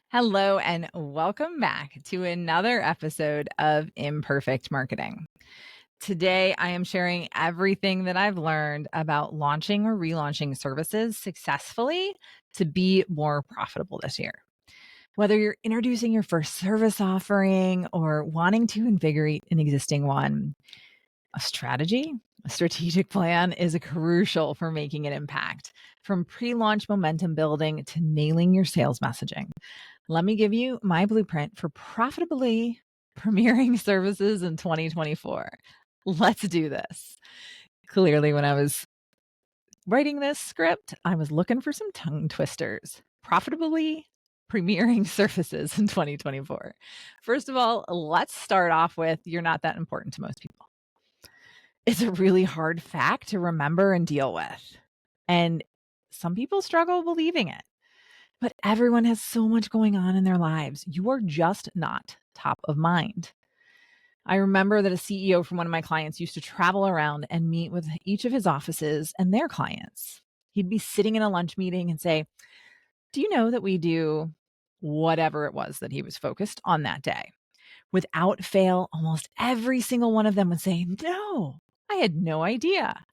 Hello, and welcome back to another episode of Imperfect Marketing. Today, I am sharing everything that I've learned about launching or relaunching services successfully to be more profitable this year. Whether you're introducing your first service offering or wanting to invigorate an existing one, a strategic plan is crucial for making an impact, from pre-launch momentum building to nailing your sales messaging. Let me give you my blueprint for profitably premiering services in 2024. Let's do this. Clearly, when I was writing this script, I was looking for some tongue twisters. Profitably premiering services in 2024. First of all, let's start off with you're not that important to most people. It's a really hard fact to remember and deal with. And some people struggle believing it. But everyone has so much going on in their lives. You are just not top of mind. I remember that a CEO from one of my clients used to travel around and meet with each of his offices and their clients. He'd be sitting in a lunch meeting and say, "Do you know that we do whatever it was that he was focused on that day?" Without fail, almost every single one of them would say, "No, I had no idea."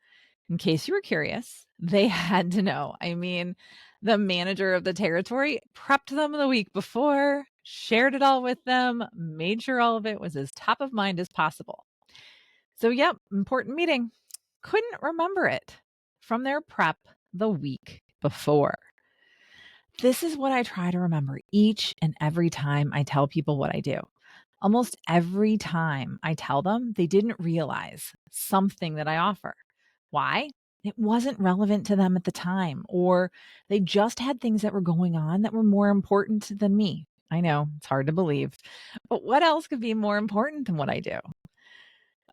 In case you were curious, they had to know. I mean, the manager of the territory prepped them the week before, shared it all with them, made sure all of it was as top of mind as possible. So, yep, important meeting. Couldn't remember it from their prep the week before. This is what I try to remember each and every time I tell people what I do. Almost every time I tell them, they didn't realize something that I offer. Why? It wasn't relevant to them at the time, or they just had things that were going on that were more important than me. I know it's hard to believe, but what else could be more important than what I do?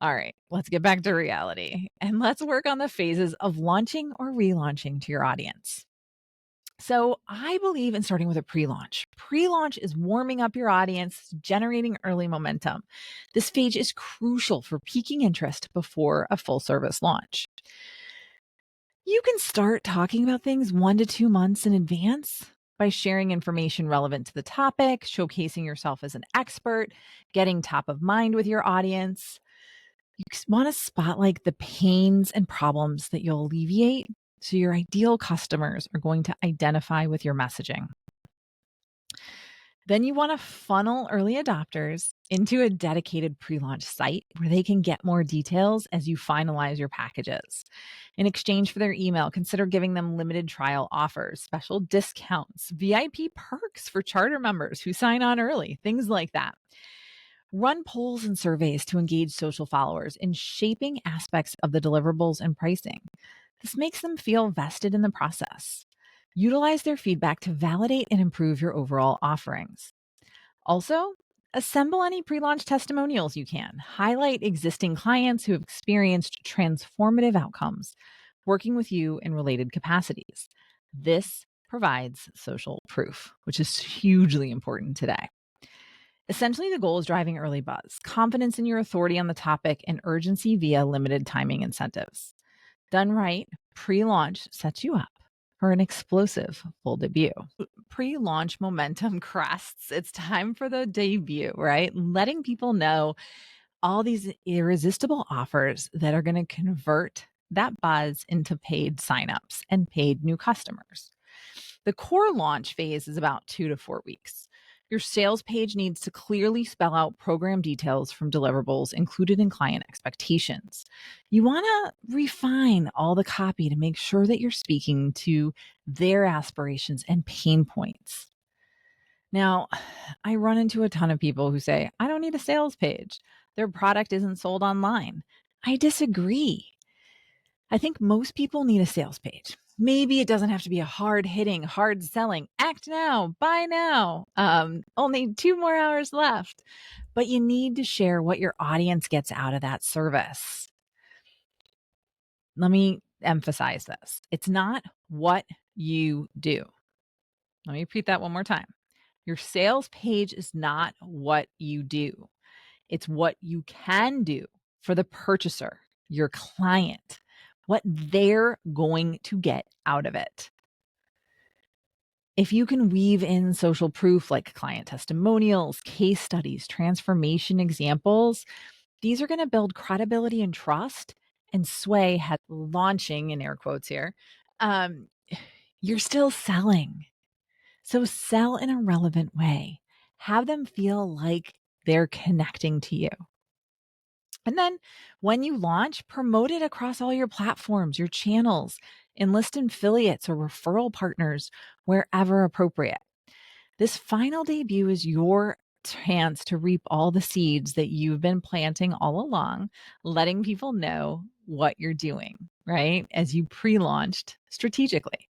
All right, let's get back to reality and let's work on the phases of launching or relaunching to your audience. So, I believe in starting with a pre launch. Pre launch is warming up your audience, generating early momentum. This phase is crucial for piquing interest before a full service launch. You can start talking about things 1 to 2 months in advance by sharing information relevant to the topic, showcasing yourself as an expert, getting top of mind with your audience. You want to spotlight the pains and problems that you'll alleviate so your ideal customers are going to identify with your messaging. Then you want to funnel early adopters into a dedicated pre-launch site where they can get more details as you finalize your packages. In exchange for their email, consider giving them limited trial offers, special discounts, VIP perks for charter members who sign on early, things like that. Run polls and surveys to engage social followers in shaping aspects of the deliverables and pricing. This makes them feel vested in the process. Utilize their feedback to validate and improve your overall offerings. Also, assemble any pre launch testimonials you can. Highlight existing clients who have experienced transformative outcomes working with you in related capacities. This provides social proof, which is hugely important today. Essentially, the goal is driving early buzz, confidence in your authority on the topic, and urgency via limited timing incentives. Done right, pre launch sets you up for an explosive full debut. Pre launch momentum crests. It's time for the debut, right? Letting people know all these irresistible offers that are going to convert that buzz into paid signups and paid new customers. The core launch phase is about 2 to 4 weeks. Your sales page needs to clearly spell out program details from deliverables included in client expectations. You want to refine all the copy to make sure that you're speaking to their aspirations and pain points. Now, I run into a ton of people who say, "I don't need a sales page. Their product isn't sold online." I disagree. I think most people need a sales page. Maybe it doesn't have to be a hard hitting, hard selling, act now, buy now, only 2 more hours left. But you need to share what your audience gets out of that service. Let me emphasize this. It's not what you do. Let me repeat that one more time. Your sales page is not what you do. It's what you can do for the purchaser, your client, what they're going to get out of it. If you can weave in social proof like client testimonials, case studies, transformation examples, these are going to build credibility and trust and sway launching in air quotes here. Um, you're still selling. So sell in a relevant way. Have them feel like they're connecting to you. And then when you launch, promote it across all your platforms, your channels, enlist affiliates or referral partners wherever appropriate. This final debut is your chance to reap all the seeds that you've been planting all along, letting people know what you're doing, right? As you pre launched strategically.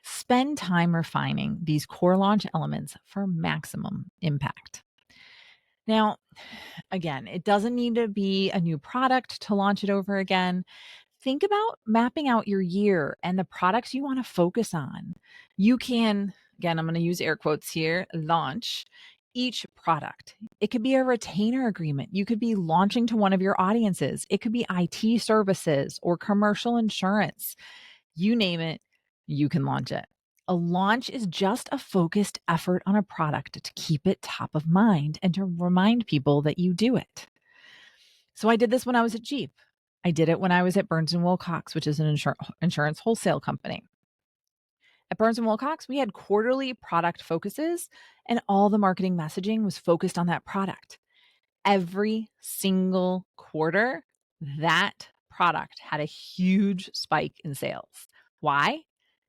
Spend time refining these core launch elements for maximum impact. Now, again, it doesn't need to be a new product to launch it over again. Think about mapping out your year and the products you want to focus on. You can, again, I'm going to use air quotes here, launch each product. It could be a retainer agreement. You could be launching to one of your audiences. It could be IT services or commercial insurance. You name it, you can launch it. A launch is just a focused effort on a product to keep it top of mind and to remind people that you do it. So I did this when I was at Jeep. I did it when I was at Burns and Wilcox, which is an insurance wholesale company. At Burns and Wilcox, we had quarterly product focuses, and all the marketing messaging was focused on that product. Every single quarter, that product had a huge spike in sales. Why?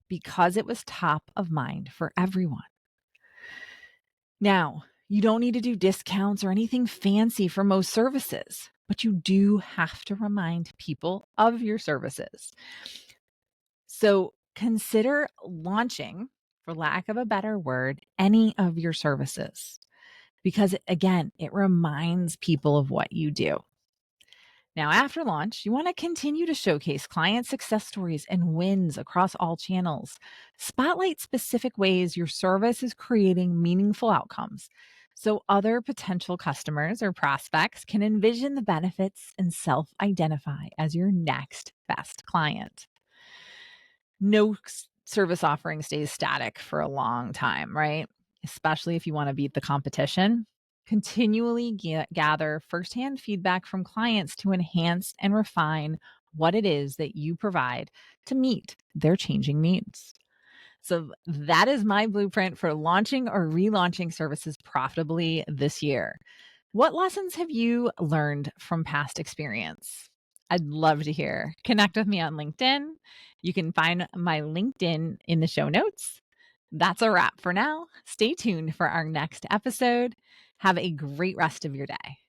Because it was top of mind for everyone. Now, you don't need to do discounts or anything fancy for most services, but you do have to remind people of your services. So consider launching, for lack of a better word, any of your services because, again, it reminds people of what you do. Now, after launch, you want to continue to showcase client success stories and wins across all channels. Spotlight specific ways your service is creating meaningful outcomes so other potential customers or prospects can envision the benefits and self identify as your next best client. No service offering stays static for a long time, right? Especially if you want to beat the competition. Continually gather firsthand feedback from clients to enhance and refine what it is that you provide to meet their changing needs. So, that is my blueprint for launching or relaunching services profitably this year. What lessons have you learned from past experience? I'd love to hear. Connect with me on LinkedIn. You can find my LinkedIn in the show notes. That's a wrap for now. Stay tuned for our next episode. Have a great rest of your day.